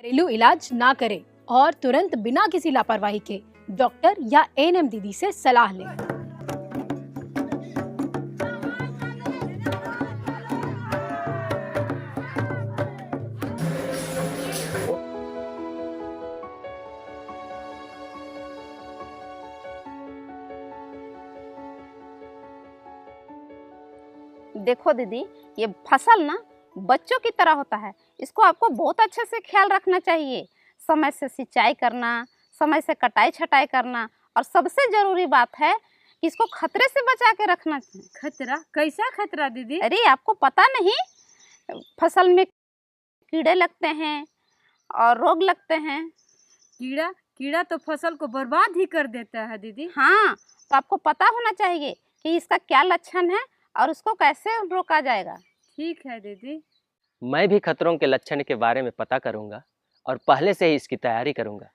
घरेलू इलाज ना करें और तुरंत बिना किसी लापरवाही के डॉक्टर या एएनएम दीदी से सलाह लें। देखो दीदी, ये फसल ना बच्चों की तरह होता है, इसको आपको बहुत अच्छे से ख्याल रखना चाहिए। समय से सिंचाई करना, समय से कटाई छटाई करना, और सबसे जरूरी बात है कि इसको खतरे से बचा के रखना चाहिए। खतरा? कैसा खतरा दीदी? अरे आपको पता नहीं, फसल में कीड़े लगते हैं और रोग लगते हैं। कीड़ा तो फसल को बर्बाद ही कर देता है दीदी। हाँ, तो आपको पता होना चाहिए कि इसका क्या लक्षण है और उसको कैसे रोका जाएगा। ठीक है दीदी। मैं भी खतरों के लक्षण के बारे में पता करूंगा और पहले से ही इसकी तैयारी करूंगा।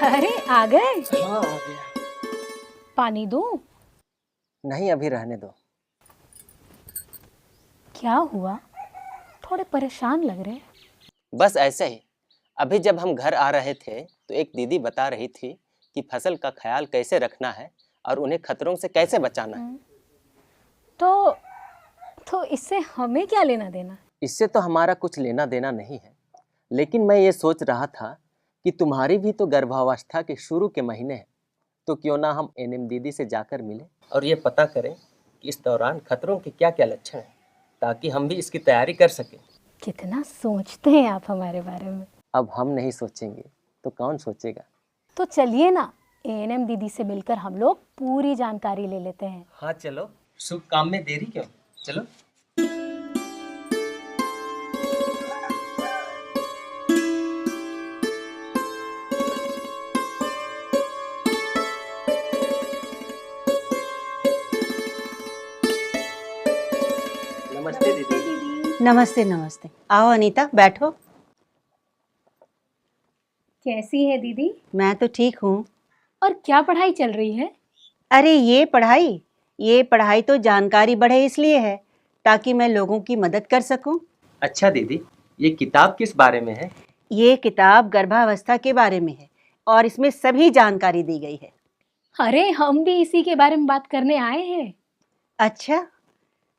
अरे आ गए? हाँ, आ गया। पानी दूं? नहीं, अभी रहने दो। क्या हुआ? थोड़े परेशान लग रहे। बस ऐसे ही। अभी जब हम घर आ रहे थे तो एक दीदी बता रही थी कि फसल का ख्याल कैसे रखना है और उन्हें खतरों से कैसे बचाना है। तो इससे हमें क्या लेना देना? इससे तो हमारा कुछ लेना देना नहीं है, लेकिन मैं ये सोच रहा था कि तुम्हारी भी तो गर्भावस्था के शुरू के महीने हैं, तो क्यों ना हम एएनएम दीदी से जाकर मिलें और ये पता करें कि इस दौरान खतरों के क्या क्या लक्षण हैं, ताकि हम भी इसकी तैयारी कर सकें। कितना सोचते हैं आप हमारे बारे में। अब हम नहीं सोचेंगे तो कौन सोचेगा? तो चलिए ना, एएनएम दीदी से मिलकर हम लोग पूरी जानकारी ले लेते हैं। हाँ चलो, शुभ काम में देरी क्यों, चलो। नमस्ते दीदी। नमस्ते नमस्ते। आओ अनीता, बैठो। कैसी है दीदी? मैं तो ठीक हूँ। और क्या पढ़ाई चल रही है? अरे ये पढ़ाई तो जानकारी बढ़े इसलिए है, ताकि मैं लोगों की मदद कर सकूं। अच्छा दीदी, ये किताब किस बारे में है? ये किताब गर्भावस्था के बारे में है और इसमें सभी जानकारी दी गई है। अरे हम भी इसी के बारे में बात करने आए हैं। अच्छा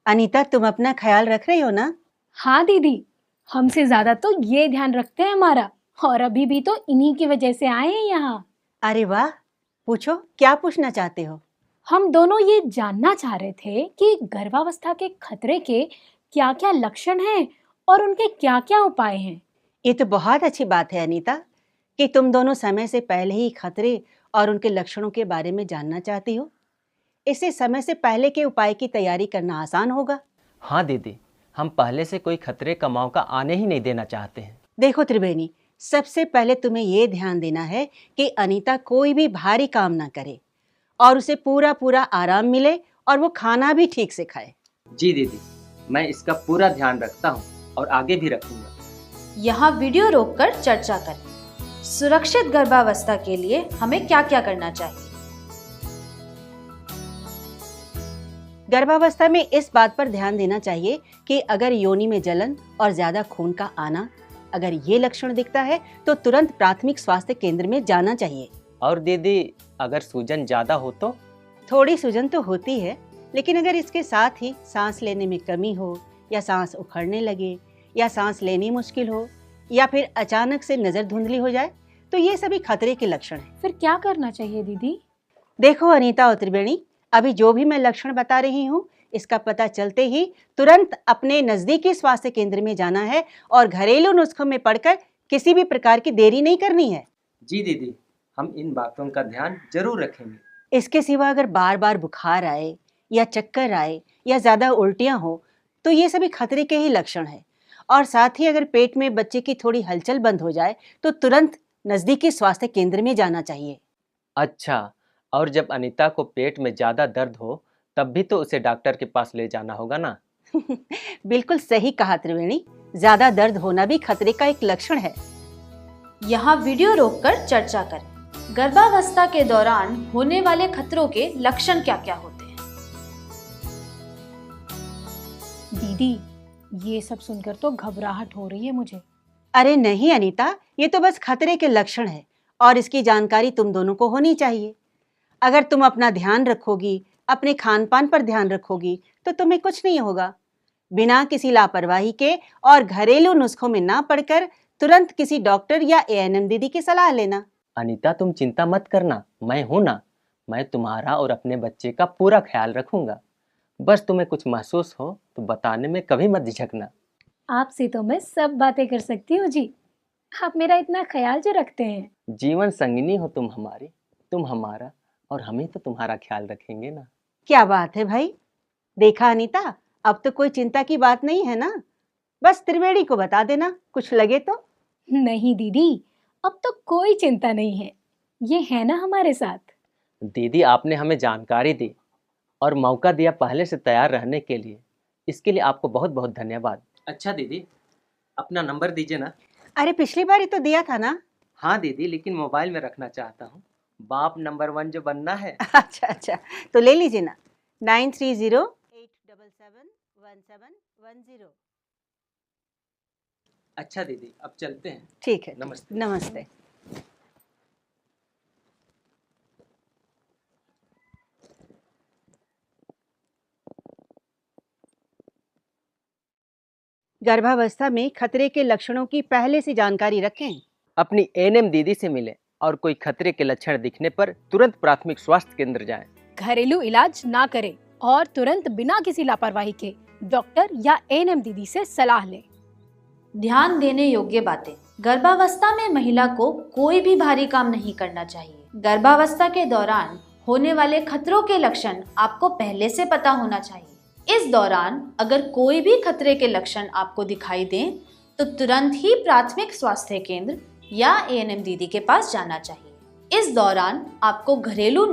अनीता, तुम अपना ख्याल रख रही हो ना? हाँ दीदी, हमसे ज्यादा तो ये ध्यान रखते हैं हमारा, और अभी भी तो इन्हीं की वजह से आए हैं यहाँ। अरे वाह, पूछो, क्या पूछना चाहते हो? हम दोनों ये जानना चाह रहे थे कि गर्भावस्था के खतरे के क्या क्या लक्षण हैं और उनके क्या क्या उपाय हैं। ये तो बहुत अच्छी बात है अनीता कि तुम दोनों समय से पहले ही खतरे और उनके लक्षणों के बारे में जानना चाहती हो। इससे समय से पहले के उपाय की तैयारी करना आसान होगा। हाँ दीदी, हम पहले से कोई खतरे का मौका आने ही नहीं देना चाहते हैं। देखो त्रिवेणी, सबसे पहले तुम्हें ये ध्यान देना है कि अनीता कोई भी भारी काम ना करे और उसे पूरा पूरा आराम मिले और वो खाना भी ठीक से खाए। जी दीदी, मैं इसका पूरा ध्यान रखता हूँ और आगे भी रखूंगा। यहाँ वीडियो रोककर चर्चा करें। सुरक्षित गर्भावस्था के लिए हमें क्या क्या करना चाहिए? गर्भावस्था में इस बात पर ध्यान देना चाहिए कि अगर योनि में जलन और ज्यादा खून का आना, अगर ये लक्षण दिखता है तो तुरंत प्राथमिक स्वास्थ्य केंद्र में जाना चाहिए। और दीदी, अगर सूजन ज्यादा हो तो? थोड़ी सूजन तो होती है, लेकिन अगर इसके साथ ही सांस लेने में कमी हो या सांस उखड़ने लगे या सांस लेनी मुश्किल हो या फिर अचानक से नजर धुंधली हो जाए तो ये सभी खतरे के लक्षण हैं। फिर क्या करना चाहिए दीदी? देखो अनीता और त्रिवेणी, अभी जो भी मैं लक्षण बता रही हूँ, इसका पता चलते ही तुरंत अपने नजदीकी स्वास्थ्य केंद्र में जाना है और घरेलू नुस्खों में पढ़कर किसी भी प्रकार की देरी नहीं करनी है। जी दीदी, हम इन बातों का ध्यान जरूर रखेंगे। इसके सिवा अगर बार बार बुखार आए या चक्कर आए या ज्यादा उल्टियां हो तो ये सभी खतरे के ही लक्षण हैं। और साथ ही अगर पेट में बच्चे की थोड़ी हलचल बंद हो जाए तो तुरंत नजदीकी स्वास्थ्य केंद्र में जाना चाहिए। अच्छा, और जब अनीता को पेट में ज्यादा दर्द हो तब भी तो उसे डॉक्टर के पास ले जाना होगा ना? बिल्कुल सही कहा त्रिवेणी, ज्यादा दर्द होना भी खतरे का एक लक्षण है। यहाँ वीडियो रोककर चर्चा करें। गर्भावस्था के दौरान होने वाले खतरों के लक्षण क्या क्या होते हैं? दीदी, ये सब सुनकर तो घबराहट हो रही है मुझे। अरे नहीं अनीता, ये तो बस खतरे के लक्षण है और इसकी जानकारी तुम दोनों को होनी चाहिए। अगर तुम अपना ध्यान रखोगी, अपने खान पान पर ध्यान रखोगी, तो तुम्हें कुछ नहीं होगा। बिना किसी लापरवाही के और घरेलू नुस्खों में ना पड़कर तुरंत किसी डॉक्टर या एएनएम दीदी की सलाह लेना। अनीता, तुम चिंता मत करना, मैं हूं ना। मैं तुम्हारा और अपने बच्चे का पूरा ख्याल रखूंगा। बस तुम्हें कुछ महसूस हो तो बताने में कभी मत झिझकना। आपसे तो मैं सब बातें कर सकती हूँ जी। आप मेरा इतना ख्याल जो रखते हैं। जीवन संगिनी हो तुम हमारी, तुम हमारा, और हमें तो तुम्हारा ख्याल रखेंगे ना। क्या बात है भाई, देखा अनीता, अब तो कोई चिंता की बात नहीं है ना। बस त्रिवेणी को बता देना कुछ लगे तो। नहीं दीदी, अब तो कोई चिंता नहीं है। ये है ना हमारे साथ। दीदी, आपने हमें जानकारी दी और मौका दिया पहले से तैयार रहने के लिए। इसके लिए आपको बहुत बहुत धन्यवाद। अच्छा दीदी, अपना नंबर दीजिए ना। अरे पिछली बार ही तो दिया था ना। हाँ दीदी, लेकिन मोबाइल में रखना चाहता हूँ। बाप नंबर 1 जो बनना है। अच्छा, तो ले लीजिए ना, 9308771710। अच्छा दीदी, अब चलते हैं। ठीक है, नमस्ते। नमस्ते। गर्भावस्था में खतरे के लक्षणों की पहले से जानकारी रखें। अपनी एएनएम दीदी से मिलें और कोई खतरे के लक्षण दिखने पर तुरंत प्राथमिक स्वास्थ्य केंद्र जाएं। घरेलू इलाज ना करें और तुरंत बिना किसी लापरवाही के डॉक्टर या एएनएम दीदी से सलाह लें। ध्यान देने योग्य बातें। गर्भावस्था में महिला को कोई भी भारी काम नहीं करना चाहिए। गर्भावस्था के दौरान होने वाले खतरों के लक्षण आपको पहले से पता होना चाहिए। इस दौरान अगर कोई भी खतरे के लक्षण आपको दिखाई दें तो तुरंत ही प्राथमिक स्वास्थ्य केंद्र या एएनएम दीदी के पास जाना चाहिए। इस दौरान आपको घरेलू